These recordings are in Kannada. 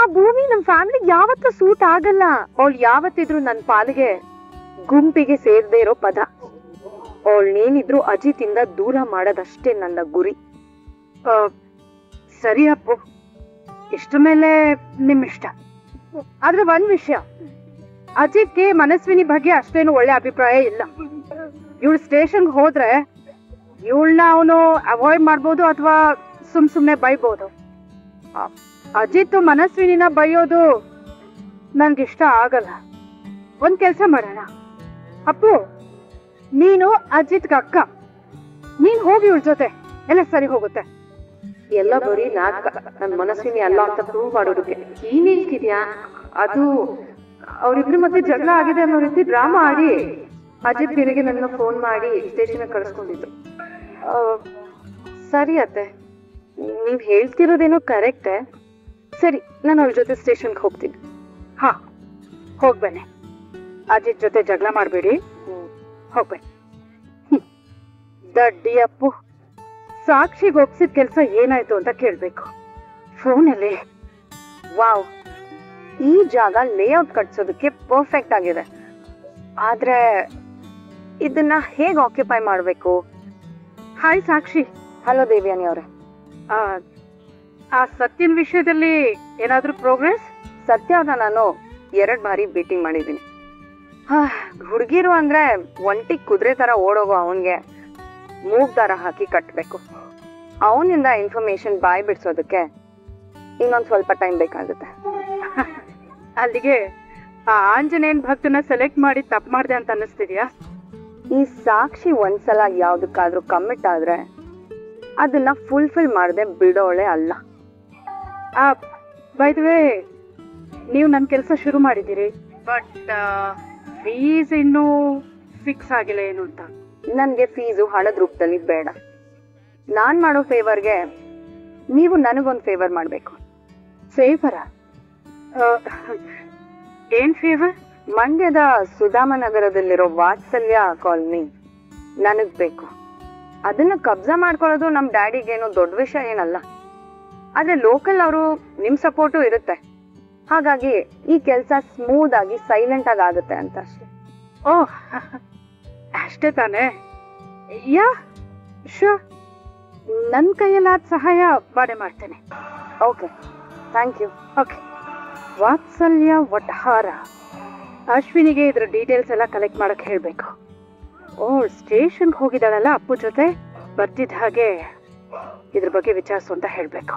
ಆ ಭೂಮಿ ನಮ್ ಫ್ಯಾಮಿಲಿಗೆ ಯಾವತ್ತೂ ಸೂಟ್ ಆಗಲ್ಲ. ಅವಳು ಯಾವತ್ತಿದ್ರು ನನ್ ಪಾಲಿಗೆ ಗುಂಪಿಗೆ ಸೇರ್ದೇ ಇರೋ ಪದ. ಅವಳನ್ನೇನಿದ್ರು ಅಜಿತ್ ಇಂದ ದೂರ ಮಾಡೋದಷ್ಟೇ ನನ್ನ ಗುರಿ. ಸರಿ ಅಪ್ಪು, ಇಷ್ಟ ಮೇಲೆ ನಿಮ್ ಇಷ್ಟ. ಆದ್ರೆ ಒಂದ್ ವಿಷಯ, ಅಜಿತ್ಗೆ ಮನಸ್ವಿನಿ ಬಗ್ಗೆ ಅಷ್ಟೇನು ಒಳ್ಳೆ ಅಭಿಪ್ರಾಯ ಇಲ್ಲ. ಇವಳು ಸ್ಟೇಷನ್ಗೆ ಹೋದ್ರೆ ಇವಳನ್ನ ಅವನು ಅವಾಯ್ಡ್ ಮಾಡ್ಬೋದು ಅಥವಾ ಸುಮ್ನೆ ಬೈಬೋದು. ಅಜಿತ್ ಮನಸ್ವಿನಿನ ಬೈಯೋದು ನನ್ಗಿಷ್ಟ ಆಗಲ್ಲ. ಒಂದ್ ಕೆಲ್ಸ ಮಾಡೋಣ ಅಪ್ಪು, ನೀನು ಅಜಿತ್ಗೆ ಅಕ್ಕ, ನೀನ್ ಹೋಗಿ ಇವಳ ಜೊತೆ, ಎಲ್ಲ ಸರಿ ಹೋಗುತ್ತೆ. ಎಲ್ಲ ಬರೀ ನಾಟಕ, ನನ್ ಮನಸ್ಸಿನಿ ಅಲ್ಲ ಅಂತ ಪ್ರೂವ್ ಮಾಡೋದಕ್ಕೆ. ಏನ್ ಹೇಳ್ತಿದ್ಯಾ? ಅದು ಅವ್ರಿಬ್ರು ಮತ್ತೆ ಜಗಳ ಆಗಿದೆ ಅನ್ನೋ ರೀತಿ ಡ್ರಾಮಾ ಆಡಿ ಅಜಿತ್ ಬೆಳಿಗ್ಗೆ ನನ್ನ ಫೋನ್ ಮಾಡಿ ಸ್ಟೇಷನ್ ಕಳಿಸ್ಕೊಂಡಿದ್ದು. ಸರಿ ಅತ್ತೆ, ನೀವ್ ಹೇಳ್ತಿರೋದೇನೋ ಕರೆಕ್ಟೇ. ಸರಿ, ನಾನು ಅವ್ರ ಜೊತೆ ಸ್ಟೇಷನ್ಗೆ ಹೋಗ್ತೀನಿ. ಹಾ, ಹೋಗ್ಬನ್ನಿ. ಅಜಿತ್ ಜೊತೆ ಜಗಳ ಮಾಡ್ಬೇಡಿ, ಹೋಗ್ಬನ್ನಿ. ದಡ್ಡಿ ಅಪ್ಪು, ಸಾಕ್ಷಿಗೆ ಒಪ್ಸಿದ ಕೆಲ್ಸ ಏನಾಯ್ತು ಅಂತ ಕೇಳ್ಬೇಕು ಫೋನಲ್ಲಿ. ವಾವ್, ಈ ಜಾಗ ಲೇಔಟ್ ಕಟ್ಸೋದಕ್ಕೆ ಪರ್ಫೆಕ್ಟ್ ಆಗಿದೆ. ಆದ್ರೆ ಇದನ್ನ ಹೇಗ್ ಆಕ್ಯುಪೈ ಮಾಡ್ಬೇಕು? ಹಾಯ್ ಸಾಕ್ಷಿ. ಹಲೋ ದೇವ್ಯಾನಿ ಅವ್ರೆ. ಆ ಸತ್ಯನ್ ವಿಷಯದಲ್ಲಿ ಏನಾದ್ರೂ ಪ್ರೋಗ್ರೆಸ್? ಸತ್ಯನ ನಾನು 2 ಬಾರಿ ಮೀಟಿಂಗ್ ಮಾಡಿದ್ದೀನಿ. ಹುಡುಗಿರು ಅಂದ್ರೆ ಒಂಟಿ ಕುದುರೆ ತರ ಓಡೋಗೋ ಅವನ್ಗೆ ಮೂಗ್ ದಾರ ಹಾಕಿ ಕಟ್ಬೇಕು. ಅವನಿಂದ ಇನ್ಫಾರ್ಮೇಶನ್ ಬಾಯ್ ಬಿಡ್ಸೋದಕ್ಕೆ ಇನ್ನೊಂದ್ ಸ್ವಲ್ಪ ಟೈಮ್ ಬೇಕಾಗುತ್ತೆ. ಅಲ್ಲಿಗೆ ಆ ಆಂಜನೇಯನ್ ಭಕ್ತನ ಸೆಲೆಕ್ಟ್ ಮಾಡಿ ತಪ್ಪು ಮಾಡ್ದೆ ಅಂತ ಅನ್ನಿಸ್ತಿದ್ಯಾ? ಈ ಸಾಕ್ಷಿ ಒಂದ್ಸಲ ಯಾವ್ದಕ್ಕಾದ್ರೂ ಕಮಿಟ್ ಆದ್ರೆ ಅದನ್ನ ಫುಲ್ಫಿಲ್ ಮಾಡದೆ ಬಿಡೋಳೆ ಅಲ್ಲ. ಬೈ ದ ವೇ, ನೀವು ನನ್ನ ಕೆಲಸ ಶುರು ಮಾಡಿದ್ದೀರಿ, ಬಟ್ ಫೀಸ್ ಇನ್ನೂ ಫಿಕ್ಸ್ ಆಗಿಲ್ಲ ಏನು ಅಂತ. ನನ್ಗೆ ಫೀಸು ಹಣದ ರೂಪದಲ್ಲಿ ಬೇಡ. ನಾನ್ ಮಾಡೋ ಫೇವರ್ಗೆ ನೀವು ನನಗೊಂದು ಫೇವರ್ ಮಾಡ್ಬೇಕು. ಫೇವರ? ಏನ್ ಫೇವರ್? ಮಂಡ್ಯದ ಸುಧಾಮನಗರದಲ್ಲಿರೋ ವಾತ್ಸಲ್ಯ ಕಾಲನಿ ನನಗ್ ಬೇಕು. ಅದನ್ನ ಕಬ್ಜಾ ಮಾಡ್ಕೊಳ್ಳೋದು ನಮ್ ಡ್ಯಾಡಿಗೇನು ದೊಡ್ಡ ವಿಷಯ ಏನಲ್ಲ. ಆದ್ರೆ ಲೋಕಲ್ ಅವರು ನಿಮ್ ಸಪೋರ್ಟು ಇರುತ್ತೆ. ಹಾಗಾಗಿ ಈ ಕೆಲಸ ಸ್ಮೂತ್ ಆಗಿ ಸೈಲೆಂಟ್ ಆಗಿ ಆಗುತ್ತೆ ಅಂತ ಅಷ್ಟೇ. ಓಹ್, ಅಷ್ಟೇ ತಾನೇ? ಯಾ ಶೂರ್, ನನ್ನ ಕೈಯಲ್ಲಾದ ಸಹಾಯ ಮಾಡೇ ಮಾಡ್ತೇನೆ. Okay, thank you. ಓಕೆ. ವಾತ್ಸಲ್ಯ ವಠಾರ, ಅಶ್ವಿನಿಗೆ ಇದ್ರ ಡೀಟೇಲ್ಸ್ ಎಲ್ಲ ಕಲೆಕ್ಟ್ ಮಾಡಕ್ ಹೇಳ್ಬೇಕು. ಓ, ಸ್ಟೇಷನ್ಗೆ ಹೋಗಿದ್ದಾಳಲ್ಲ ಅಪ್ಪು ಜೊತೆ, ಬರ್ತಿದ್ದ ಹಾಗೆ ಇದ್ರ ಬಗ್ಗೆ ವಿಚಾರಿಸು ಅಂತ ಹೇಳ್ಬೇಕು.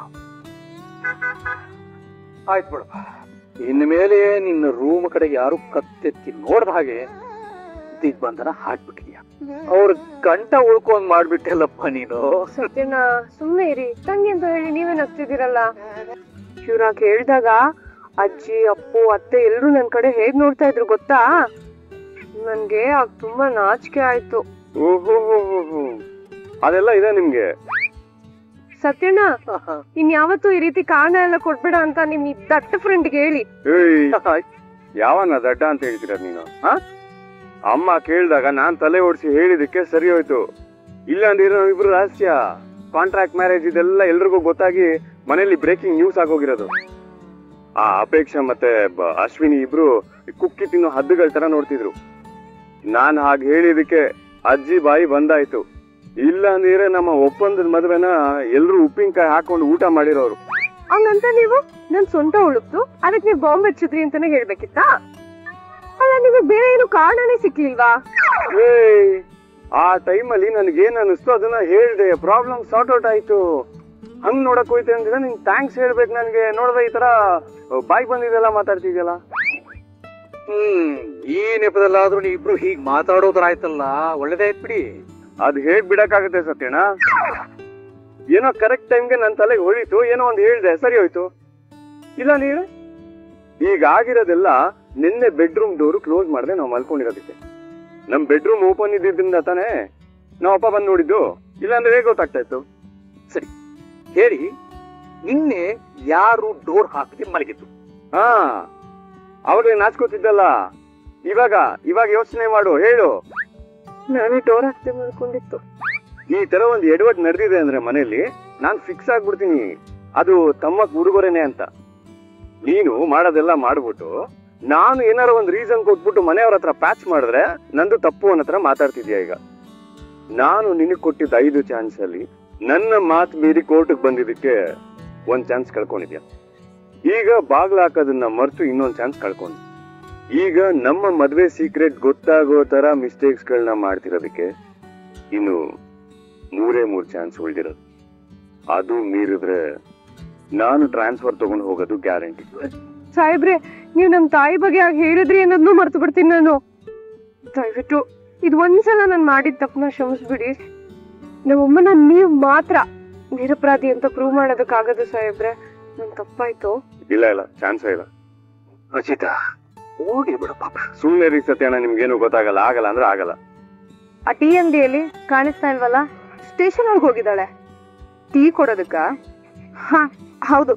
ಆಯ್ತು ಬಿಡಪ್ಪ, ಇನ್ಮೇಲೆ ನಿನ್ನ ರೂಮ್ ಕಡೆಗೆ ಯಾರು ಕತ್ತೆತ್ತಿ ನೋಡ್ದ ಹಾಗೆ ದಿಗ್ಬಂಧನ ಹಾಕ್ಬಿಟ್ಟಿದ್ಯಾ. ಅವ್ರ ಗಂಟ ಉಳ್ಕೊಂಡ್ ಮಾಡ್ಬಿಟ್ಟೆಲ್ಲಪ್ಪ ನೀನು. ಸತ್ಯನ ಸುಮ್ಮನೆ ಇರಿ, ತಂಗಿ ಅಂತ ಹೇಳಿ ನೀವೇ ನಗ್ತಿದ್ದೀರಲ್ಲ. ಇವ್ರಾಗ ಹೇಳ್ದಾಗ ಅಜ್ಜಿ, ಅಪ್ಪು, ಅತ್ತೆ ಎಲ್ರು ನನ್ ಕಡೆ ಹೇಗ್ ನೋಡ್ತಾ ಇದ್ರು ಗೊತ್ತಾ? ನನ್ಗೆ ಆಗ ತುಂಬಾ ನಾಚಿಕೆ ಆಯ್ತು. ಅದೆಲ್ಲ ಇದೆ ನಿಮ್ಗೆ. ಸತ್ಯಣ್ಣ, ಇನ್ಯಾವತ್ತೂ ಈ ರೀತಿ ಕಾರಣ ಎಲ್ಲ ಕೊಡ್ಬೇಡ ಅಂತ ನಿಮ್ ದಟ್ಟ ಫ್ರೆಂಡ್ಗೆ ಹೇಳಿ. ಯಾವನ್ನ ದಡ್ಡ ಅಂತ ಹೇಳ್ತೀರ ನೀನು? ಅಮ್ಮ ಕೇಳಿದಾಗ ನಾನ್ ತಲೆ ಓಡಿಸಿ ಹೇಳಿದಕ್ಕೆ ಸರಿ ಹೋಯ್ತು. ಇಲ್ಲ ಅಂದಿರೋ ಇಬ್ರು ರಹಸ್ಯ, ಕಾಂಟ್ರಾಕ್ಟ್ ಮ್ಯಾರೇಜ್ ಇದೆಲ್ಲ ಎಲ್ರಿಗೂ ಗೊತ್ತಾಗಿ ಮನೇಲಿ ಬ್ರೇಕಿಂಗ್ ನ್ಯೂಸ್ ಆಗೋಗಿರೋದು. ಆ ಅಪೇಕ್ಷಾ ಮತ್ತೆ ಅಶ್ವಿನಿ ಇಬ್ರು ಕುಕ್ಕಿ ತಿನ್ನೋ ಹದ್ದುಗಳ ತರ ನೋಡ್ತಿದ್ರು. ನಾನ್ ಹಾಗೆ ಹೇಳಿದಕ್ಕೆ ಅಜ್ಜಿ ಬಾಯಿ ಬಂದಾಯ್ತು. ಇಲ್ಲ ಅಂದ್ರೆ ನಮ್ಮ ಒಪ್ಪಂದದ ಮದ್ವೆನ ಎಲ್ರು ಉಪ್ಪಿನಕಾಯಿ ಹಾಕೊಂಡು ಊಟ ಮಾಡಿರೋರು. ಹಂಗಂತ ನೀವು ನನ್ ಸೊಂಟ ಉಳುಕ್ತು ಅದಕ್ಕೆ ನೀವು ಬಾಂಬ್ ಹಚ್ಚಿದ್ರಿ ಅಂತಾನೆ ಹೇಳ್ಬೇಕಿತ್ತಾ? ಅಲ್ಲ, ನಿಮಗೆ ಬೇರೆ ಏನು ಕಾರಣನೇ ಸಿಕ್ಲಿಲ್ವಾ? ಆ ಟೈಮಲ್ಲಿ ನನ್ಗೇನ್ ಅನಿಸ್ತು ಅದನ್ನ ಹೇಳ್ದೆ, ಪ್ರಾಬ್ಲಮ್ ಸಾರ್ಟ್ ಔಟ್ ಆಯ್ತು. ಹಂಗ್ ನೋಡಕ್ ಹೋಯ್ತೆ ಅಂದ್ರೆ ನಿಂಗೆ ಥ್ಯಾಂಕ್ಸ್ ಹೇಳ್ಬೇಕು ನನ್ಗೆ. ನೋಡ್ದೆ ಈ ತರ ಬಾಯ್ ಬಂದಿದೆಲ್ಲ ಮಾತಾಡ್ತಿದ್ಯಲ್ಲ. ಈ ನೆಪದಲ್ಲಾದ್ರೂ ನೀವಿಬ್ರು ಹೀಗ್ ಮಾತಾಡೋದ್ರ ಆಯ್ತಲ್ಲ, ಒಳ್ಳೇದಾಯ್ತು ಬಿಡಿ. ಅದ್ ಹೇಗ್ ಬಿಡಕ್ಕಾಗತ್ತೆ ಸತ್ಯಣ್ಣ? ಏನೋ ಕರೆಕ್ಟ್ ಟೈಮ್ಗೆ ನನ್ ತಲೆಗೆ ಹೊಳಿತು, ಏನೋ ಒಂದ್ ಹೇಳ್ದೆ, ಸರಿ ಹೋಯ್ತು. ಇಲ್ಲ ನೀನು ಈಗ ಆಗಿರೋದೆಲ್ಲ ನಿನ್ನೆ ಬೆಡ್ರೂಮ್ ಡೋರು ಕ್ಲೋಸ್ ಮಾಡ್ದೆ ನಾವು ಮಲ್ಕೊಂಡಿರೋದಕ್ಕೆ. ನಮ್ ಬೆಡ್ರೂಮ್ ಓಪನ್ ಇದ್ದಿದ್ರಿಂದ ತಾನೇ ನಾವ್ ಅಪ್ಪ ಬಂದ್ ನೋಡಿದ್ದು. ಇಲ್ಲಾಂದ್ರೆ ಹೇಗೆ ಗೊತ್ತಾಗ್ತಾ ಇತ್ತು? ಸರಿ ಹೇಳಿ, ನಿನ್ನೆ ಯಾರು ಡೋರ್ ಹಾಕದೆ ಮಲಗಿದ್ದು? ಅವಾಗ್ಲೇ ನಾಚ್ಕೋತಿದ್ದಲ್ಲ. ಇವಾಗ ಯೋಚನೆ ಮಾಡು, ಹೇಳು. ನಾನೇ ಡೋರ್ ಹಾಕ್ತೆ ಮಾಡ್ಕೊಂಡಿತ್ತು. ಈ ತರ ಒಂದ್ ಎಡವಟ್ ನಡೆದಿದೆ ಅಂದ್ರೆ ಮನೇಲಿ ನಾನ್ ಫಿಕ್ಸ್ ಆಗ್ಬಿಡ್ತೀನಿ ಅದು ತಮ್ಮ ಉಡುಗೊರೆನೆ ಅಂತ. ನೀನು ಮಾಡೋದೆಲ್ಲ ಮಾಡ್ಬಿಟ್ಟು ನಾನು ಏನಾರ ಒಂದು ರೀಸನ್ ಕೊಟ್ಬಿಟ್ಟು ಮನೆಯವ್ರ ಹತ್ರ ಪ್ಯಾಚ್ ಮಾಡಿದ್ರೆ ನಂದು ತಪ್ಪು ಅನ್ನೋ ಹತ್ರ ಮಾತಾಡ್ತಿದ್ಯಾ ಈಗ. ನಾನು ನಿನಗೆ ಕೊಟ್ಟಿದ್ದ 5 ಚಾನ್ಸ್ ಅಲ್ಲಿ ನನ್ನ ಮಾತು ಮೀರಿ ಕೋರ್ಟ್ಗೆ ಬಂದಿದ್ದಕ್ಕೆ 1 ಚಾನ್ಸ್ ಕಳ್ಕೊಂಡಿದ್ಯಾ. ಈಗ ಬಾಗ್ಲ ಹಾಕೋದನ್ನ ಮರ್ತು ಇನ್ನೊಂದು ಚಾನ್ಸ್ ಕಳ್ಕೊಂಡು ಈಗ ನಮ್ಮ ಮದ್ವೆ ಸೀಕ್ರೆಟ್ ಗೊತ್ತಾಗೋ ತರ ಮಿಸ್ಟೇಕ್ಸ್ಗಳನ್ನ ಮಾಡ್ತಿರೋದಕ್ಕೆ ಇನ್ನು 3 ಚಾನ್ಸ್ ಉಳಿದಿರೋದು. ಅದು ಮೀರಿದ್ರೆ ನಾನು ಟ್ರಾನ್ಸ್ಫರ್ ತಗೊಂಡು ಹೋಗೋದು ಗ್ಯಾರಂಟಿ. ಸಾಹೇಬ್ರೆ, ನೀವು ನಮ್ ತಾಯಿ ಬಗ್ಗೆ ಹೇಳಿದ್ರಿ ಅನ್ನೋದನ್ನು ಮರ್ತು ಬಿಡ್ತೀನಿ ನಾನು. ದಯವಿಟ್ಟು ಇದು ಒಂದ್ಸಲ ನಾನು ಮಾಡಿದ ತಪ್ಪನ್ನ ಕ್ಷಮಿಸ್ಬಿಡಿ. ನಮ್ಮಮ್ಮನ ನೀವ್ ಮಾತ್ರ ನಿರಪರಾಧಿ ಅಂತ ಪ್ರೂವ್ ಮಾಡೋದಕ್ಕಾಗದು ಸಾಹೇಬ್ರೆ. ನನ್ ತಪ್ಪಾಯ್ತು. ಇಲ್ಲ ಚಾನ್ಸೇ ಇಲ್ಲ. ರಚಿತಾ ಓಡಿ ಬಿಡು ಪಾಪ. ಸುಮ್ಮನೆ ರೀ ಸತ್ಯಣ್ಣ, ನಿಮ್ಗೇನು ಗೊತ್ತಾಗಲ್ಲ. ಆಗಲ್ಲ ಅಂದ್ರೆ ಆಗಲ್ಲ. ಆ ಟೀ ಅಂಗಡಿಯಲ್ಲಿ ಕಾಣಿಸ್ತಾ ಇಲ್ವಲ್ಲ, ಸ್ಟೇಷನ್ ಒಳಗೆ ಹೋಗಿದ್ದಾಳೆ ಟೀ ಕೊಡೋದಕ್ಕ. ಹಾ ಹೌದು,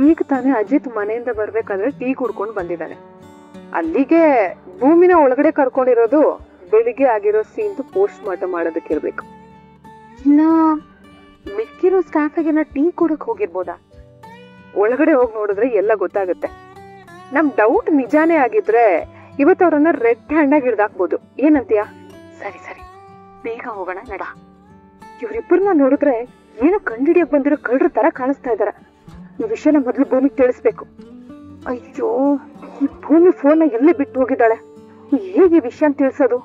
ಈಗ ತಾನೇ ಅಜಿತ್ ಮನೆಯಿಂದ ಬರ್ಬೇಕಾದ್ರೆ ಟೀ ಕುಡ್ಕೊಂಡು ಬಂದಿದ್ದಾನೆ. ಅಲ್ಲಿಗೆ ಭೂಮಿನ ಒಳಗಡೆ ಕರ್ಕೊಂಡಿರೋದು ಬೆಳಿಗ್ಗೆ ಆಗಿರೋ ಸೀನ್ ಪೋಸ್ಟ್ ಮಾರ್ಟಮ್ ಮಾಡೋದಕ್ಕೆ ಇರ್ಬೇಕು. ಇಲ್ಲ ಮಿಕ್ಕಿರೋ ಸ್ಟಾಫಿಗೆನ ಟೀ ಕೊಡಕ್ ಹೋಗಿರ್ಬೋದಾ? ಒಳಗಡೆ ಹೋಗಿ ನೋಡಿದ್ರೆ ಎಲ್ಲ ಗೊತ್ತಾಗುತ್ತೆ. ನಮ್ ಡೌಟ್ ನಿಜಾನೇ ಆಗಿದ್ರೆ ಇವತ್ತು ಅವ್ರನ್ನ ರೆಡ್ ಹ್ಯಾಂಡ್ ಆಗಿ ಹಿಡ್ದಾಕ್ಬೋದು. ಏನಂತೀಯ? ಸರಿ ಬೇಗ ಹೋಗೋಣ ನಡ. ಇವ್ರಿಬ್ಬರನ್ನ ನೋಡಿದ್ರೆ ಏನೋ ಕಂಡಿಡಿಯಕ್ ಬಂದಿರೋ ಕಳ್ಳರ ತರ ಕಾಣಿಸ್ತಾ ಇದಾರೆ. ಈ ವಿಷಯನ ಮೊದಲು ಭೂಮಿಗೆ ತಿಳಿಸ್ಬೇಕು. ಅಯ್ಯೋ, ಈ ಭೂಮಿ ಫೋನ್ ಎಲ್ಲೇ ಬಿಟ್ಟು ಹೋಗಿದ್ದಾಳೆ. ಹೇಗೆ ಈ ವಿಷಯ ತಿಳಿಸೋದು?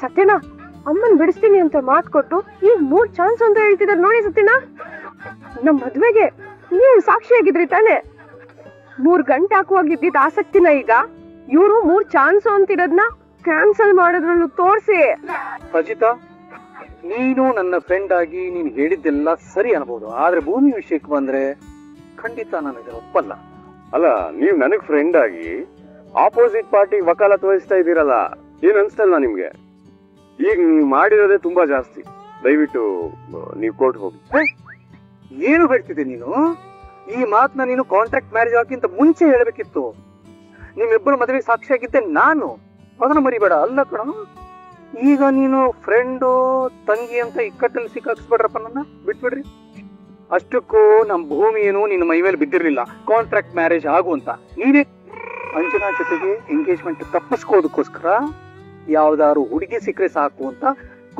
ಸತ್ಯನ ಅಮ್ಮನ್ ಬಿಡಿಸ್ತೀನಿ ಅಂತ ಮಾತು ಕೊಟ್ಟು ಈಗ 3 ಚಾನ್ಸ್ ಅಂತ ಹೇಳ್ತಿದ್ದಾರೆ ನೋಡಿ. ಸತ್ಯನ, ನಮ್ ಮದ್ವೆಗೆ ನೀವು ಸಾಕ್ಷಿಯಾಗಿದ್ರಿ ತಾನೆ. 3 ಗಂಟೆ ಹಾಕುವಾಗಿದ್ದಿದ್ದ ಆಸಕ್ತಿನ ಈಗ ಇವರು 3 ಚಾನ್ಸ್ ಅಂತಿರೋದ್ನ ಕ್ಯಾನ್ಸಲ್ ಮಾಡೋದ್ರಲ್ಲೂ ತೋರ್ಸಿ. ರಚಿತಾ, ನೀನು ನನ್ನ ಫ್ರೆಂಡ್ ಆಗಿ ನೀನು ಹೇಳಿದ್ದೆಲ್ಲ ಸರಿ ಅನ್ಬೋದು, ಆದ್ರೆ ಭೂಮಿ ವಿಷಯಕ್ಕೆ ಬಂದ್ರೆ ಖಂಡಿತ ನನಗೆ ಒಪ್ಪಲ್ಲ. ಅಲ್ಲ, ನೀವ್ ನನಗ್ ಫ್ರೆಂಡ್ ಆಗಿ ಆಪೋಸಿಟ್ ಪಾರ್ಟಿ ವಕಾಲತ್ ವಹಿಸ್ತಾ ಇದ್ದೀರಲ್ಲ, ಏನ್ ಅನ್ಸ್ತಲ್ಲ ನಿಮ್ಗೆ? ಈಗ ನೀವ್ ಮಾಡಿರೋದೇ ತುಂಬಾ ಜಾಸ್ತಿ. ದಯವಿಟ್ಟು ನೀವ್ ಕೋರ್ಟ್ ಹೋಗಿ. ಏನು ಹೇಳ್ತಿದ್ದೆ ನೀನು? ಈ ಮಾತನ್ನ ನೀನು ಕಾಂಟ್ರಾಕ್ಟ್ ಮ್ಯಾರೇಜ್ ಹಾಕಿಂತ ಮುಂಚೆ ಹೇಳ್ಬೇಕಿತ್ತು. ನಿಮ್ಮಿಬ್ಬರು ಮದುವೆ ಸಾಕ್ಷಿಯಾಗಿದ್ದೆ ನಾನು, ಅದನ್ನ ಮರಿಬೇಡ. ಅಲ್ಲ ಕಣ, ಈಗ ನೀನು ಫ್ರೆಂಡು ತಂಗಿ ಅಂತ ಇಕ್ಕಟ್ಟಲ್ಲಿ ಸಿಕ್ಕಾಕ್ಸ್ಬಿಡ್ರಪ್ಪ, ನನ್ನ ಬಿಟ್ಬಿಡ್ರಿ. ಅಷ್ಟಕ್ಕೂ ನಮ್ ಭೂಮಿ ಏನು ನಿನ್ನ ಮೈ ಮೇಲೆ ಬಿದ್ದಿರ್ಲಿಲ್ಲ ಕಾಂಟ್ರಾಕ್ಟ್ ಮ್ಯಾರೇಜ್ ಆಗು ಅಂತ. ನೀನೇ ಅಂಜನಾ ಜೊತೆಗೆ ಎಂಗೇಜ್ಮೆಂಟ್ ತಪ್ಪಿಸ್ಕೋದಕ್ಕೋಸ್ಕರ ಯಾವ್ದಾದ್ರು ಹುಡುಗಿ ಸಿಕ್ಕರೆ ಸಾಕು ಅಂತ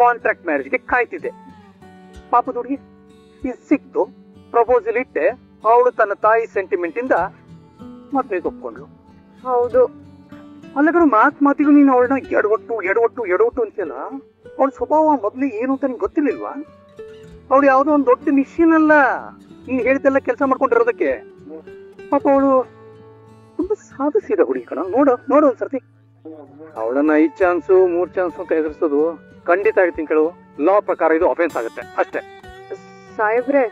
ಕಾಂಟ್ರಾಕ್ಟ್ ಮ್ಯಾರೇಜ್ಗೆ ಕಾಯ್ತಿದ್ದೆ. ಪಾಪದ ಹುಡುಗಿ ಇದು ಸಿಕ್ತು, ಪ್ರಪೋಸಲ್ ಇಟ್ಟೆ, ಅವಳು ತನ್ನ ತಾಯಿ ಸೆಂಟಿಮೆಂಟ್ ಇಂದ ಮದ್ವೆಗೆ ಒಪ್ಕೊಂಡ್ಳು. ಹೌದು, ಅಲ್ಲಗಳು ಮಾತಿಗೂ ನೀನು ಅವಳನ್ನ ಎಡವಟ್ಟು ಅಂತೆಲ್ಲ. ಅವಳ ಸ್ವಭಾವ ಮೊದ್ಲು ಏನು ಅಂತ ನಿಂಗೆ ಗೊತ್ತಿರ್ಲಿಲ್ವಾ? ಅವಳು ಯಾವ್ದೋ ಒಂದು ದೊಡ್ಡ ಮಿಷಿನ್ ಅಲ್ಲ, ನೀನ್ ಹೇಳಿದೆಲ್ಲ ಕೆಲಸ ಮಾಡ್ಕೊಂಡಿರೋದಕ್ಕೆ. ಪಾಪ ಅವಳು ತುಂಬಾ ಸಾಧಿಸಿದ ಹುಡುಗಿ ಕಣ. ನೋಡು ಒಂದ್ಸರ್ತಿ ಅವಳನ್ನ 5 ಚಾನ್ಸು 3 ಚಾನ್ಸು ಅಂತ ಎದುರಿಸೋದು ಖಂಡಿತ ಆಗ್ತೀನಿ ಕೇಳು. ಲಾ ಪ್ರಕಾರ ಇದು ಅಫೆನ್ಸ್ ಆಗುತ್ತೆ ಅಷ್ಟೇ. ಸಾಹೇಬ್ರೆ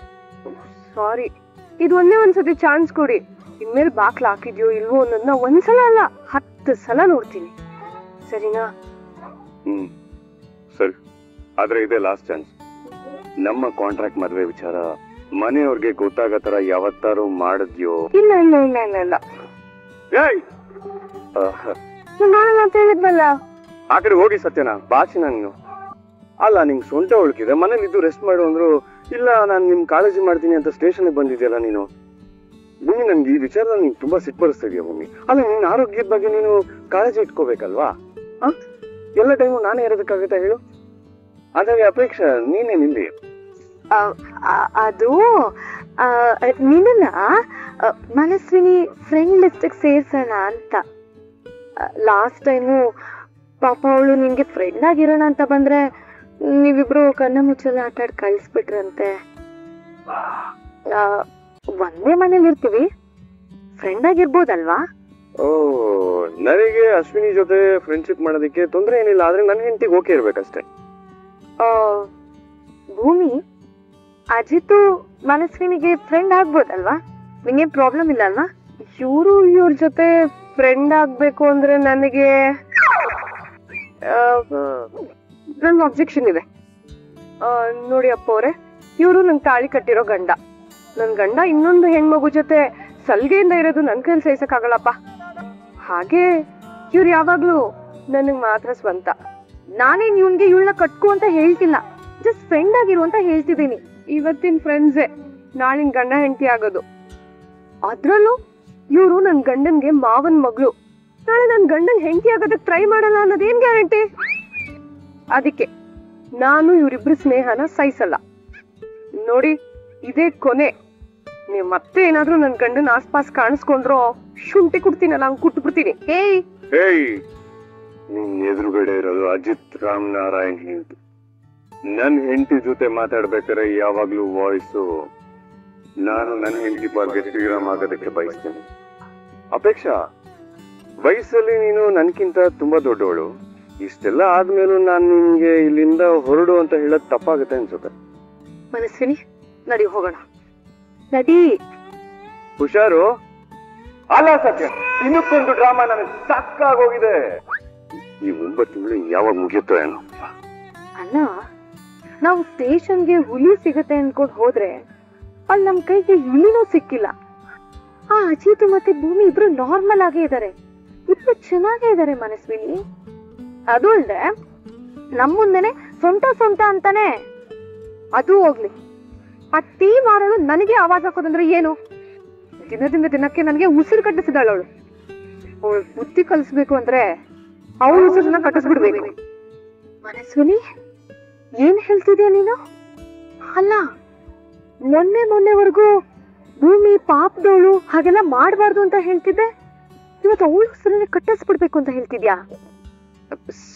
ಸಾರಿ, ಇದು ಒಂದ್ಸತಿ ಚಾನ್ಸ್ ಕೊಡಿ. ಇನ್ಮೇಲೆ ಬಾಕ್ಲ ಹಾಕಿದ್ಯೋ ಇಲ್ವೋ ಅನ್ನೋದನ್ನ ಒಂದ್ಸಲ ಅಲ್ಲ 10 ಸಲ ನೋಡ್ತೀನಿ, ಸರಿನಾ? ಸರಿ, ಆದ್ರೆ ಇದೇ ಲಾಸ್ಟ್ ಚಾನ್ಸ್. ನಮ್ಮ ಕಾಂಟ್ರಾಕ್ಟ್ ಮದ್ವೆ ವಿಚಾರ ಮನೆಯವ್ರಿಗೆ ಗೊತ್ತಾಗೋ ತರ ಯಾವತ್ತಾರು ಮಾಡಿದ್ಯೋ? ಇಲ್ಲ ನಾನಲ್ಲ ಅಂತ ಹೇಳಿದ್ನಲ್ಲ. ಆ ಕಡೆ ಹೋಗಿ ಸತ್ಯನ, ಬಾಚಿನ ನೀನು. ಅಲ್ಲ, ನಿಂಗೆ ಸೊಂಟ ಉಳ್ಕಿದೆ, ಮನೇಲಿ ಇದ್ದು ರೆಸ್ಟ್ ಮಾಡು ಅಂದ್ರು. ಇಲ್ಲ, ನಾನು ನಿಮ್ ಕಾಳಜಿ ಮಾಡ್ತೀನಿ ಅಂತ ಸ್ಟೇಷನ್ ಬಂದಿದ್ಯಲ್ಲ ನೀನು. ಭೂಮಿ, ನನ್ಗೆ ಈ ವಿಚಾರದಲ್ಲಿ ನೀನ್ ತುಂಬಾ ಸಿಟ್ಪಡಿಸ್ತಾ ಇದೀಯ ಭೂಮಿ. ಅಲ್ಲ, ನಿನ್ನ ಆರೋಗ್ಯದ ಬಗ್ಗೆ ನೀನು ಕಾಳಜಿ ಇಟ್ಕೋಬೇಕಲ್ವಾ? ಎಲ್ಲ ಟೈಮು ನಾನೇ ಇರೋದಕ್ಕಾಗತ್ತಾ ಹೇಳು? ಅದಾಗಿ ಅಪೇಕ್ಷಾ ನೀನೇ ನಿಲ್ಲಿ. ಅದು ನಿನ್ನ ಮನಸ್ವಿನಿ ಫ್ರೆಂಡ್ ಲಿಸ್ಟ್ ಸೇರ್ಸೋಣ ಅಂತ. ಲಾಸ್ಟ್ ಟೈಮು ಪಾಪ ಅವಳು ನಿನ್ಗೆ ಫ್ರೆಂಡ್ ಆಗಿರೋಣ ಅಂತ ಬಂದ್ರೆ ನೀವಿಬ್ರು ಕಣ್ಣ ಮುಚ್ಚಲ್ಲ ಆಟಾಡ್ ಕಳಿಸ್ಬಿಟ್ರಂತೆ. ಒಂದೇ ಮನೇಲಿ ಇರ್ತೀವಿ, ಫ್ರೆಂಡ್ ಆಗಿರ್ಬೋದಲ್ವಾ? ಓ, ನನಗೆ ಅಶ್ವಿನಿ ಜೊತೆ ಫ್ರೆಂಡ್ಶಿಪ್ ಮಾಡೋದಕ್ಕೆ ತೊಂದ್ರೆ ಏನಿಲ್ಲ, ಆದ್ರೆ ನನ್ನ ಹೆಂಡತಿಗೆ ಓಕೆ ಇರ್ಬೇಕಷ್ಟೇ. ಭೂಮಿ, ಅಜಿತ್ ಮನಸ್ವಿನಿಗೆ ಫ್ರೆಂಡ್ ಆಗ್ಬೋದಲ್ವಾ? ನಿಂಗೇನ್ ಪ್ರಾಬ್ಲಮ್ ಇಲ್ಲ ಅಲ್ವಾ? ಇವ್ರ ಜೊತೆ ಫ್ರೆಂಡ್ ಆಗ್ಬೇಕು ಅಂದ್ರೆ ನನಗೆ ನನ್ ಅಬ್ಜೆಕ್ಷನ್ ಇದೆ. ನೋಡಿ ಅಪ್ಪ ಅವ್ರೆ, ಇವ್ರು ನಂಗೆ ತಾಳಿ ಕಟ್ಟಿರೋ ಗಂಡ. ನನ್ ಗಂಡ ಇನ್ನೊಂದು ಹೆಣ್ಮಗು ಜೊತೆ ಸಲ್ಗೆಯಿಂದ ಇರೋದು ನನ್ ಕೈಲಿ ಸಹಿಸಕ್ಕಾಗಲ್ಲಪ್ಪ. ಹಾಗೆ ಇವ್ರು ಯಾವಾಗ್ಲೂ ನನಗ್ ಮಾತ್ರ ಸ್ವಂತ. ನಾನೇನ್ ಇವ್ನ್ಗೆ ಇವಳನ್ನ ಕಟ್ಕೊ ಅಂತ ಹೇಳ್ತಿಲ್ಲ, ಜಸ್ಟ್ ಫ್ರೆಂಡ್ ಆಗಿರು ಅಂತ ಹೇಳ್ತಿದ್ದೀನಿ. ಇವತ್ತಿನ ಫ್ರೆಂಡ್ಸೇ ನಾಳಿನ ಗಂಡ ಹೆಂಡತಿ ಆಗೋದು. ಅದ್ರಲ್ಲೂ ಇವ್ರು ನನ್ ಗಂಡನ್ಗೆ ಮಾವನ್ ಮಗಳು. ನಾಳೆ ನನ್ ಗಂಡನ್ ಹೆಂಡತಿ ಆಗೋದಕ್ ಟ್ರೈ ಮಾಡಲ್ಲ ಅನ್ನೋದೇನ್ ಗ್ಯಾರಂಟಿ? ಅದಕ್ಕೆ ನಾನು ಇವ್ರಿಬ್ರು ಸ್ನೇಹನ ಸಹಿಸಲ್ಲ. ನೋಡಿ, ಇದೇ ಕೊನೆ. ನೀವ್ ಮತ್ತೆ ಏನಾದ್ರೂ ನನ್ ಗಂಡನ್ ಆಸ್ಪಾಸ್ ಕಾಣಿಸ್ಕೊಂಡ್ರೋ ಶುಂಠಿ ಕುಡ್ತೀನಲ್ಲ, ಹಂಗ್ ಕುಟ್ಟು ಬಿಡ್ತೀನಿ. ಹೇಯ್, ನಿನ್ ಎದುರುಗಡೆ ಇರೋದು ಅಜಿತ್ ರಾಮ್ ನಾರಾಯಣ್ ಹೆಂಡತಿ. ನನ್ ಹೆಂಡತಿ ಜೊತೆ ಮಾತಾಡ್ಬೇಕಾದ್ರೆ ಯಾವಾಗ್ಲೂ ವಾಯ್ಸು ನಾನು ನನ್ನ ಹೆಂಡತಿ ಪಾಲ್ಗೆ ಶ್ರೀರಾಮ್ ಆಗೋದಕ್ಕೆ ಬಯಸ್ತೇನೆ. ಅಪೇಕ್ಷಾ, ವಯಸ್ಸಲ್ಲಿ ನೀನು ನನ್ಕಿಂತ ತುಂಬಾ ದೊಡ್ಡವಳು. ಇಷ್ಟೆಲ್ಲ ಆದ್ಮೇಲೂ ನಾನು ನಿನ್ಗೆ ಇಲ್ಲಿಂದ ಹೊರಡು ಅಂತ ಹೇಳೋದ್ ತಪ್ಪಾಗುತ್ತೆ ಅನ್ಸುತ್ತೆ. ಮನಸ್ವಿನಿ, ನಡಿ ಹೋಗೋಣ. ನಡಿ. ಹುಷಾರು. ಅಲ್ಲ ಸತ್ಯ, ಇನ್ನಕ್ಕೊಂದು ಡ್ರಾಮಾ ನನಗೆ ಸಾಕಾಗೋಗಿದೆ. ಈ 9 ತಿಂಗಳು ಯಾವಾಗ ಮುಗಿಯುತ್ತೋ ಏನೋ. ಅಲ್ಲ, ನಾವು ಸ್ಟೇಷನ್ಗೆ ಹುಲಿ ಸಿಗತ್ತೆ ಅನ್ಕೊಂಡ್ ಹೋದ್ರೆ ಅಲ್ಲಿ ನಮ್ ಕೈಗೆ ಹುಲಿನೂ ಸಿಕ್ಕಿಲ್ಲ. ಆ ಅಜಿತ್ ಮತ್ತೆ ಭೂಮಿ ಇಬ್ರು ನಾರ್ಮಲ್ ಆಗೇ ಇದಾರೆ, ಇಬ್ರು ಚೆನ್ನಾಗೇ ಇದಾರೆ ಮನಸ್ವಿನಿ. ಅದು ಅಲ್ದೆ ನಮ್ ಮುಂದೆನೆ ಸೊಂಟ ಅಂತಾನೆ. ಅದು ಹೋಗ್ಲಿ, ಆ ಟೀ ಮಾರೋಳು ನನಗೆ ಆವಾಜ್ ಹಾಕೋದಂದ್ರೆ ಏನು? ದಿನದಿಂದ ದಿನಕ್ಕೆ ನನಗೆ ಉಸಿರು ಕಟ್ಟಿಸಿದಾಳ ಅವಳು. ಅವಳು ಬುದ್ಧಿ ಕಲಿಸ್ಬೇಕು ಅಂದ್ರೆ ಅವಳು ಉಸಿರನ್ನ ಕಟ್ಟಿಸ್ಬಿಡ್ಬೇಕು. ಮನಸ್ವಿನಿ, ಏನ್ ಹೇಳ್ತಿದ್ಯಾ ನೀನು? ಅಲ್ಲ, ಮೊನ್ನೆವರೆಗೂ ಭೂಮಿ ಪಾಪದವಳು, ಹಾಗೆಲ್ಲ ಮಾಡ್ಬಾರ್ದು ಅಂತ ಹೇಳ್ತಿದ್ದೆ. ಇವತ್ತು ಅವಳು ಉಸಿರನ್ನ ಕಟ್ಟಿಸ್ಬಿಡ್ಬೇಕು ಅಂತ ಹೇಳ್ತಿದ್ಯಾ?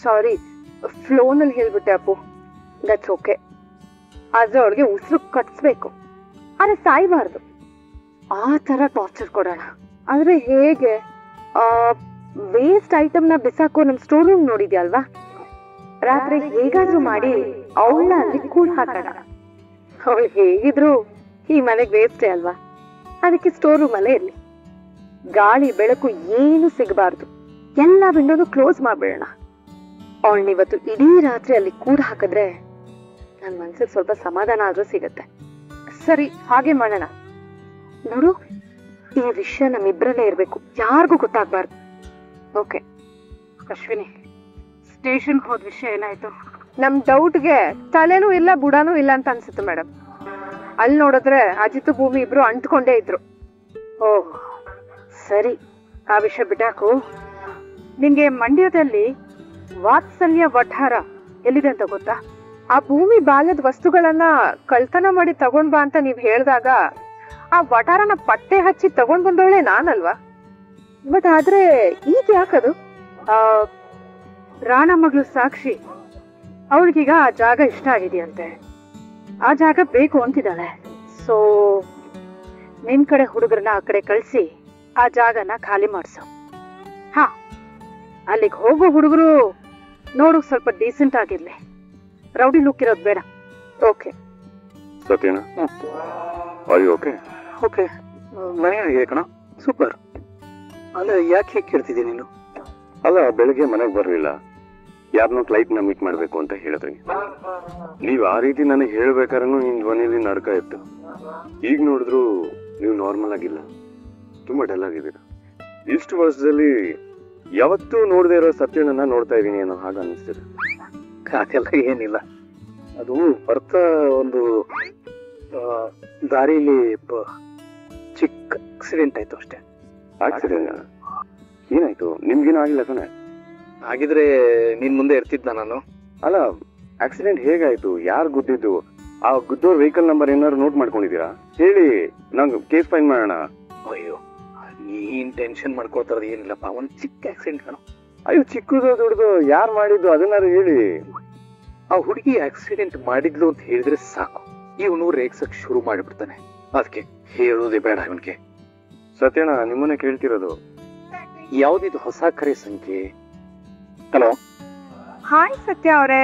ಸಾರಿ, ಫ್ಲೋನಲ್ಲಿ ಹೇಳ್ಬಿಟ್ಟೆ ಅಪ್ಪು. That's okay. ಆದ್ರೆ ಅವಳಿಗೆ ಉಸಿರು ಕಟ್ಸ್ಬೇಕು, ಆದ್ರೆ ಸಾಯ್ಬಾರ್ದು. ಆ ತರ ಟಾರ್ಚರ್ ಕೊಡೋಣ. ಆದ್ರೆ ಹೇಗೆ? ವೇಸ್ಟ್ ಐಟಮ್ನ ಬಿಸಾಕೋ ನಮ್ ಸ್ಟೋರ್ ರೂಮ್ ನೋಡಿದ್ಯಾ ಅಲ್ವಾ? ರಾತ್ರಿ ಹೇಗಾದ್ರೂ ಮಾಡಿ ಅವಳನ್ನ ಅಲ್ಲಿ ಕೂಡ್ ಹಾಕೋಣ. ಅವಳು ಹೇಗಿದ್ರು ಈ ಮನೆಗ್ ವೇಸ್ಟೇ ಅಲ್ವಾ? ಅದಕ್ಕೆ ಸ್ಟೋರ್ ರೂಮ್ ಅಲ್ಲೇ ಇರ್ಲಿ. ಗಾಳಿ ಬೆಳಕು ಏನು ಸಿಗಬಾರ್ದು, ಎಲ್ಲ ವಿಂಡೋನು ಕ್ಲೋಸ್ ಮಾಡ್ಬಿಡೋಣ. ಅವಳನ್ನಿವತ್ತು ಇಡೀ ರಾತ್ರಿ ಅಲ್ಲಿ ಕೂಡ್ ಹಾಕಿದ್ರೆ ನನ್ ಮನ್ಸಿಗೆ ಸ್ವಲ್ಪ ಸಮಾಧಾನ ಆದ್ರೂ ಸಿಗತ್ತೆ. ಸರಿ, ಹಾಗೆ ಮಾಡೋಣ. ನೋಡು, ಈ ವಿಷಯ ನಮ್ಮಿಬ್ರಲ್ಲೇ ಇರ್ಬೇಕು, ಯಾರಿಗೂ ಗೊತ್ತಾಗ್ಬಾರ್ದು. ಓಕೆ. ಅಶ್ವಿನಿ, ಸ್ಟೇಷನ್ ಹೋದ ವಿಷಯ ಏನಾಯ್ತು? ನಮ್ ಡೌಟ್ಗೆ ತಲೆನೂ ಇಲ್ಲ ಬುಡನೂ ಇಲ್ಲ ಅಂತ ಅನ್ಸುತ್ತೆ ಮೇಡಮ್. ಅಲ್ಲಿ ನೋಡಿದ್ರೆ ಅಜಿತ್ ಭೂಮಿ ಇಬ್ರು ಅಂಟ್ಕೊಂಡೇ ಇದ್ರು. ಓಹ್ ಸರಿ, ಆ ವಿಷಯ ಬಿಟ್ಟಾಕು. ನಿಂಗೆ ಮಂಡ್ಯದಲ್ಲಿ ವಾತ್ಸಲ್ಯ ವಠಾರ ಎಲ್ಲಿದೆ ಅಂತ ಗೊತ್ತಾ? ಆ ಭೂಮಿ ಬಾಲ್ಯದ ವಸ್ತುಗಳನ್ನ ಕಳ್ತನ ಮಾಡಿ ತಗೊಂಡ್ ಬಾ ಅಂತ ನೀವ್ ಹೇಳ್ದಾಗ ಆ ವಠಾರನ ಪಟ್ಟೆ ಹಚ್ಚಿ ತಗೊಂಡ್ ಬಂದವಳೆ ನಾನಲ್ವಾ? ಬಟ್ ಆದ್ರೆ ಈಗ ಯಾಕದು? ರಾಣ ಮಗಳು ಸಾಕ್ಷಿ, ಅವಳಿಗೀಗ ಆ ಜಾಗ ಇಷ್ಟ ಆಗಿದೆಯಂತೆ. ಆ ಜಾಗ ಬೇಕು ಅಂತಿದ್ದಾಳೆ. ಸೊ ನಿನ್ ಕಡೆ ಹುಡುಗರನ್ನ ಆ ಕಡೆ ಕಳ್ಸಿ ಆ ಜಾಗನ ಖಾಲಿ ಮಾಡ್ಸು. ಹಾ, ಅಲ್ಲಿಗೆ ಹೋಗೋ ಹುಡುಗರು ನೋಡು ಸ್ವಲ್ಪ ಡೀಸೆಂಟ್ ಆಗಿರ್ಲಿ, ರೌಡಿ ಲುಕ್ ಇರೋದು ಬೇಡ. ಓಕೆ ಸತ್ಯನಾ? Are you okay? ಓಕೆ, ಮನೆಗೆ ಕಣ. ಸೂಪರ್. ಅಂದ್ರೆ ಯಾಕೆ ಹೇಗೆ ಕೇಳ್ತಿದ್ದೆ ನೀನು? ಅಲ್ಲ, ಬೆಳಗ್ಗೆ ಮನೆಗೆ ಬರಲಿಲ್ಲ, ಯಾರನ್ನೋ ಕ್ಲೈಂಟ್ನ ಮೀಟ್ ಮಾಡ್ಬೇಕು ಅಂತ ಹೇಳಿದ್ರಿ. ನೀವ್ ಆ ರೀತಿ ನನಗೆ ಹೇಳ್ಬೇಕಾದ್ರೂ ನಿಮ್ ಧ್ವನಿಯಲ್ಲಿ ನಡ್ಕ ಇತ್ತು. ಈಗ ನೋಡಿದ್ರು ನೀವು ನಾರ್ಮಲ್ ಆಗಿಲ್ಲ, ತುಂಬಾ ಡಲ್ ಆಗಿದ್ದೀರಾ. ಇಷ್ಟು ವರ್ಷದಲ್ಲಿ ಯಾವತ್ತೂ ನೋಡದೆ ಇರೋ ಸತ್ಯನನ್ನ ನೋಡ್ತಾ ಇದೀನಿ ಅನ್ನೋ ಹಾಗೆ ಅನಿಸ್ತಿದೆ. ಅದೆಲ್ಲ ಏನಿಲ್ಲ, ಅದು ಬರ್ತಾ ಒಂದು ದಾರಿಲಿ ಚಿಕ್ಕ ಆಕ್ಸಿಡೆಂಟ್ ಆಯ್ತು ಅಷ್ಟೇ. ಆಕ್ಸಿಡೆಂಟ್? ಏನಾಯ್ತು? ನಿಮ್ಗೇನು ಆಗಿಲ್ಲ ತಾನೆ? ಆಗಿದ್ರೆ ನಿನ್ ಮುಂದೆ ಇರ್ತಿದ್ದ ನಾನು. ಅಲ್ಲ, ಆಕ್ಸಿಡೆಂಟ್ ಹೇಗಾಯ್ತು? ಯಾರು ಗುದ್ದಿದ್ದು? ಆ ಗುದ್ದೋರ್ ವೆಹಿಕಲ್ ನಂಬರ್ ಏನಾದ್ರು ನೋಟ್ ಮಾಡ್ಕೊಂಡಿದ್ದೀರಾ? ಹೇಳಿ, ನಂಗೆ ಕೇಸ್ ಫೈಲ್ ಮಾಡೋಣ. ಅಯ್ಯೋ, ನೀನ್ ಟೆನ್ಷನ್ ಮಾಡ್ಕೊಳ್ತಾರದು ಏನಿಲ್ಲಪ್ಪ, ಒಂದ್ ಚಿಕ್ಕ ಆಕ್ಸಿಡೆಂಟ್ ಕಾಣೋ. ಅಯ್ಯೋ, ಚಿಕ್ಕದು ದೊಡ್ಡದು ಯಾರು ಮಾಡಿದ್ದು ಅದನ್ನಾರು ಹೇಳಿ. ಆ ಹುಡುಗಿ ಆಕ್ಸಿಡೆಂಟ್ ಮಾಡಿದ್ಲು ಅಂತ ಹೇಳಿದ್ರೆ ಸಾಕು, ಇವನು ರೇಗ್ಸಕ್ ಶುರು ಮಾಡಿಬಿಡ್ತಾನೆ. ಅದಕ್ಕೆ ಹೇಳೋದೇ ಬೇಡ ಇವನ್ಗೆ. ಸತ್ಯಣ್ಣ, ನಿಮ್ಮನ್ನೇ ಕೇಳ್ತಿರೋದು. ಯಾವ್ದಿದು ಹೊಸ ಕರೆ ಸಂಖ್ಯೆ? ಹಲೋ. ಹಾಯ್ ಸತ್ಯ ಅವರೇ.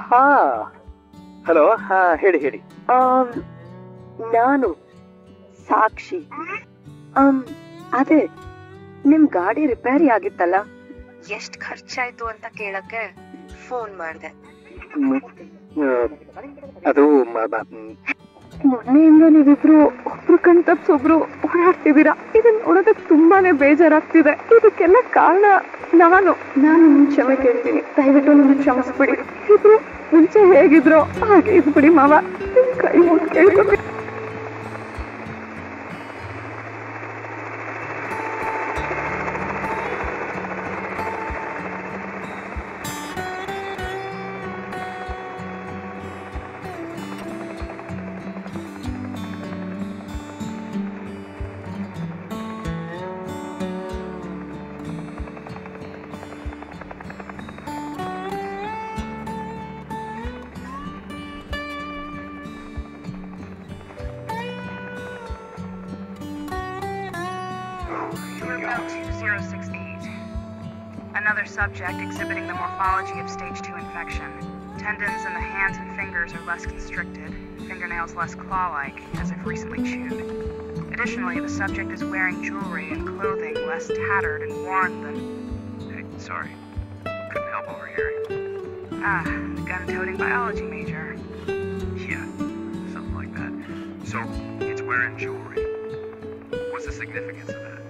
ಹಾ, ಹಲೋ. ಹಾ, ಹೇಳಿ ಹೇಳಿ. ನಾನು ಸಾಕ್ಷಿ. ಅದೇ ನಿಮ್ ಗಾಡಿ ರಿಪೇರಿ ಆಗಿತ್ತಲ್ಲ, ಎಷ್ಟ್ ಖರ್ಚಾಯ್ತು ಅಂತ ಕೇಳಕ್ಕೆ ಫೋನ್ ಮಾಡ್ದೆ. ಅದು ಮೊನ್ನೆಯಿಂದ ನೀವಿಬ್ರು ಒಬ್ರು ಕಣ್ ತಪ್ಸೊಬ್ರು ಓಡಾಡ್ತಿದ್ದೀರಾ. ಇದನ್ನ ನೋಡೋದಕ್ಕೆ ತುಂಬಾನೇ ಬೇಜಾರಾಗ್ತಿದೆ. ಇದಕ್ಕೆಲ್ಲ ಕಾರಣ ನಾನು ಕ್ಷಮೆ ಕೇಳ್ತೀನಿ, ದಯವಿಟ್ಟು ನನ್ನ ಕ್ಷಮಿಸ್ಬಿಡಿ. ಇಬ್ರು ಮುಂಚೆ ಹೇಗಿದ್ರು ಹಾಗೆ ಇದ್ಬಿಡಿ ಮಾವ, ಕೈ ಮುಗ್ದು ಕೇಳ್ಕೊತೀನಿ. Route 2068. Another subject exhibiting the morphology of stage 2 infection. Tendons in the hands and fingers are less constricted, fingernails less claw-like, as if recently chewed. Additionally, the subject is wearing jewelry and clothing less tattered and worn than... Hey, sorry. Couldn't help overhearing. Ah, the gun-toting biology major. Yeah, something like that. So, it's wearing jewelry. What's the significance of that?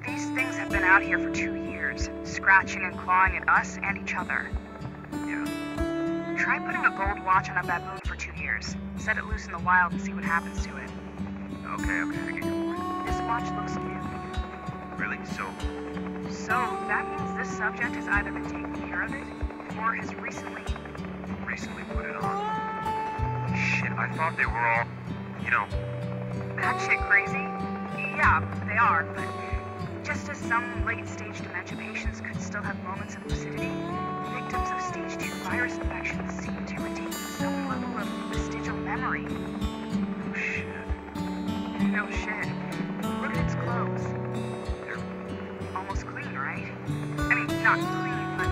These things have been out here for 2 years, scratching and clawing at us and each other. Yeah. Try putting a gold watch on a baboon for 2 years. Set it loose in the wild and see what happens to it. Okay, I get your point. This watch looks new. Really? So, That means this subject has either been taking care of it, or has recently put it on. Shit, I thought they were all, batshit crazy. Yeah, they are, but just as some late-stage dementia patients could still have moments of lucidity, victims of stage 2 virus infections seem to retain some level of vestigial memory. Oh shit. No shit. Look at its clothes. They're Almost clean, right? I mean, not clean, but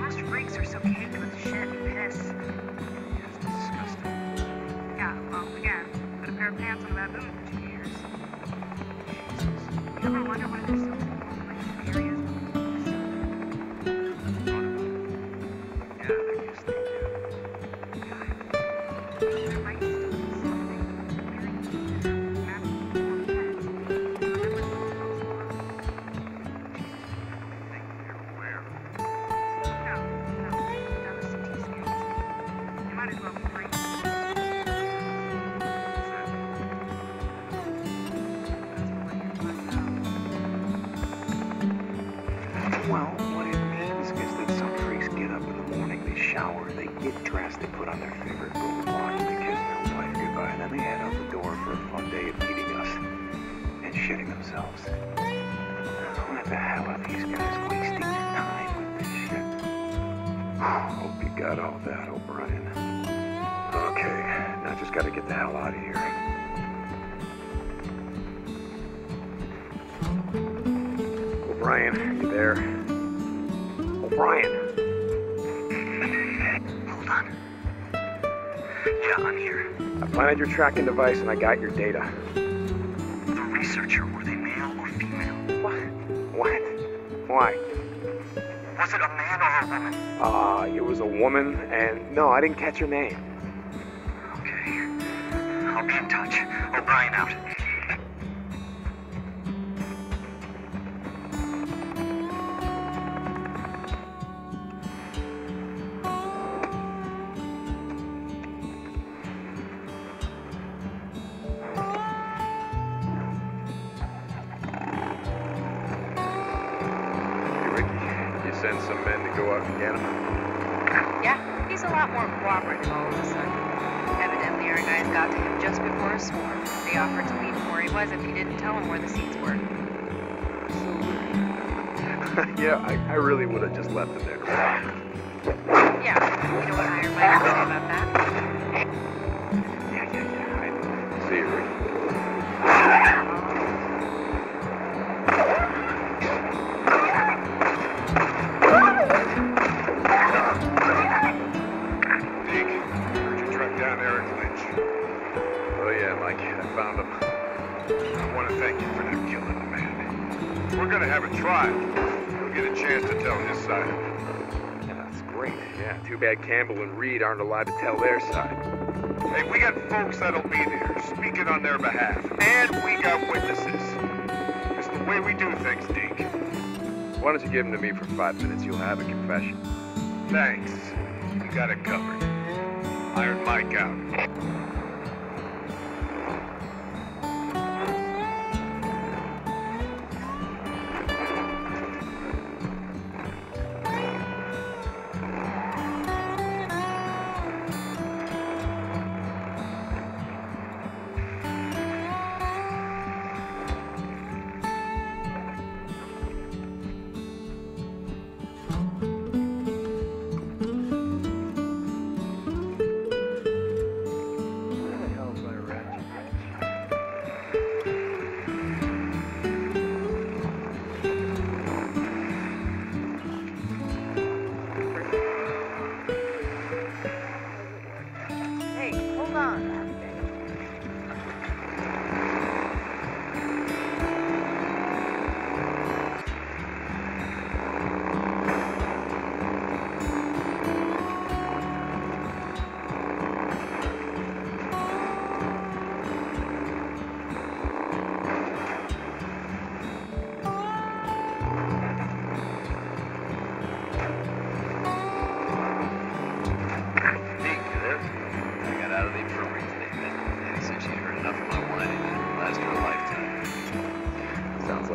most freaks are so caked with shit and piss. It's disgusting. Yeah, well, again, put a pair of pants on a baboon for 2 years. Jesus. You ever wonder why there's so many population areas? Yeah, I guess they do. There might still be something very magical on the heads. Remember the Think they're aware. No, done the CT scans. You might as well be brain. Well, what it means is that some freaks get up in the morning, they shower, they get dressed, they put on their favorite gold watch, they kiss their wife goodbye, and then they head out the door for a fun day of meeting us and shitting themselves. What the hell are these guys wasting their time with this shit? Hope you got all that, O'Brien. Okay, now just gotta get the hell out of here. O'Brien, you there? O'Brien! Hold on. Yeah, I'm here. I planted your tracking device and I got your data. The researcher, were they male or female? What? Why? Was it a man or a woman? It was a woman, and no, I didn't catch her name. Okay. I'll be in touch. O'Brien out. Send some men to go out and get him. Yeah, he's a lot more cooperative all of a sudden. Evidently, our guys got to him just before a swarm. They offered to meet him where he was if he didn't tell them where the seats were. Yeah, I really would have just left him there. Yeah, you know what Iron Mike would say about that? Yeah, I know. See you, Ricky. Found him. I want to thank you for not killing the man. We're going to have a trial. You'll get a chance to tell his side. Yeah, that's great. Yeah, too bad Campbell and Reed aren't allowed to tell their side. Hey, we got folks that'll be there, speaking on their behalf. And we got witnesses. It's the way we do things, Deke. Why don't you give him to me for 5 minutes? You'll have a confession. Thanks. You got it covered. Iron Mike out.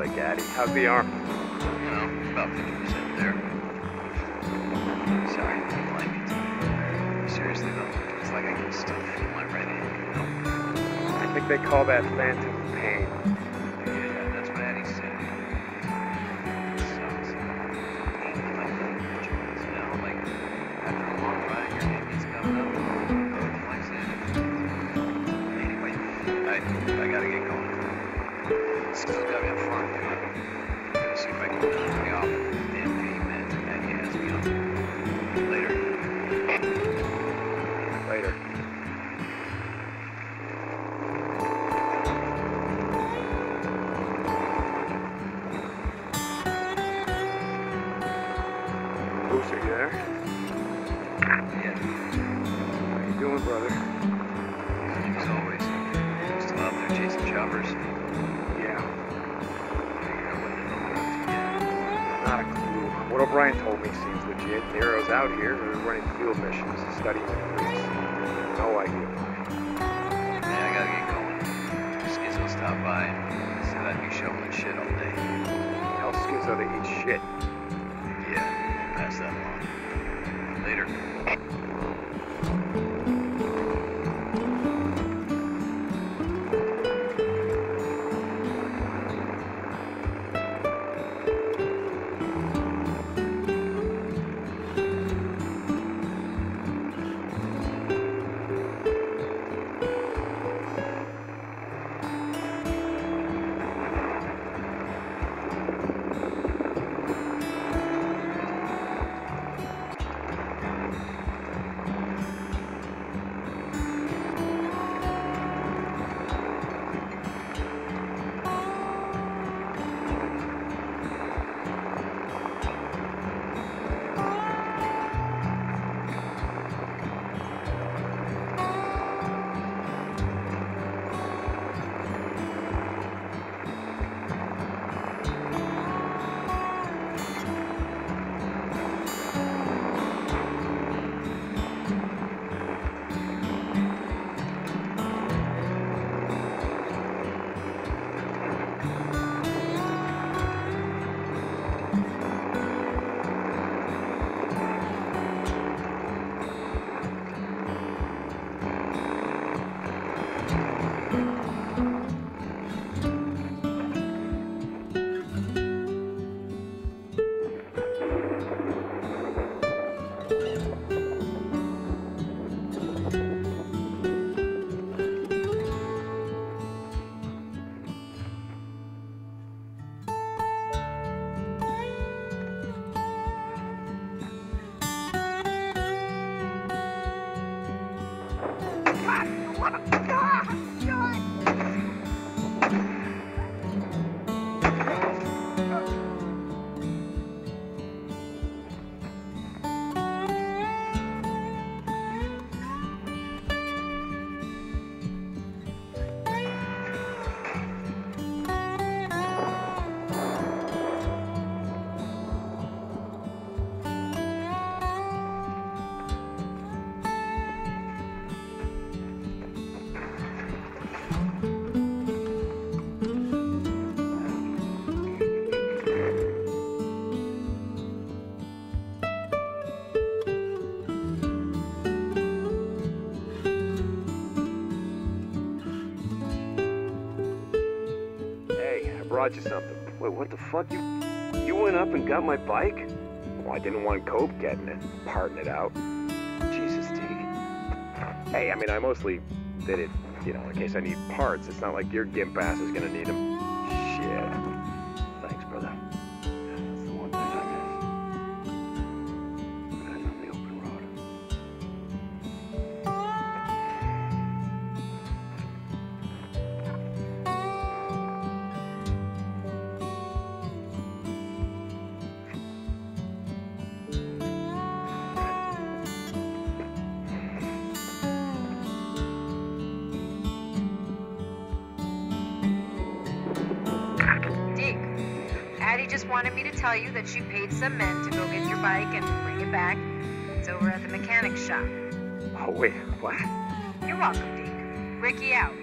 like, Addy? How's the arm? You know, about 50% there. Sorry, I didn't like it. Seriously though, it's like I can still feel my right hand, you know? I think they call that phantom pain. Yeah, that's what Addy said. It sucks. Like, you know, like, after a long ride, your hand gets coming up. Both like that. Anyway, I gotta get going. Still gotta have fun, dude. Gotta see if I can pay off this damn payment that he has me on. Later. Later. Bruce, are you there? Yeah, How you doing, brother? as always. Still out there chasing choppers. Yeah. Figure out what the hell they're up to yet. Not a clue. What O'Brien told me seems legit. Nero's out here. They're running field missions, studying the creeks. No idea why. Yeah, I gotta get going. Skizzo stopped by and said I'd be shoveling shit all day. Tell Skizzo to eat shit. Yeah, pass that along. Later. Brought you something. Wait, what the fuck? You went up and got my bike? Well, I didn't want Cope getting it, parting it out. Jesus, Teague. Hey, I mean, I mostly did it, you know, in case I need parts. It's not like your gimp ass is gonna need them. Shit. Thanks, brother. That's the one thing I miss. Guys on the open road. Addie just wanted me to tell you that she paid some men to go get your bike and bring it back. It's over at the mechanic shop. Oh, wait, what? You're welcome, Deke. Ricky out.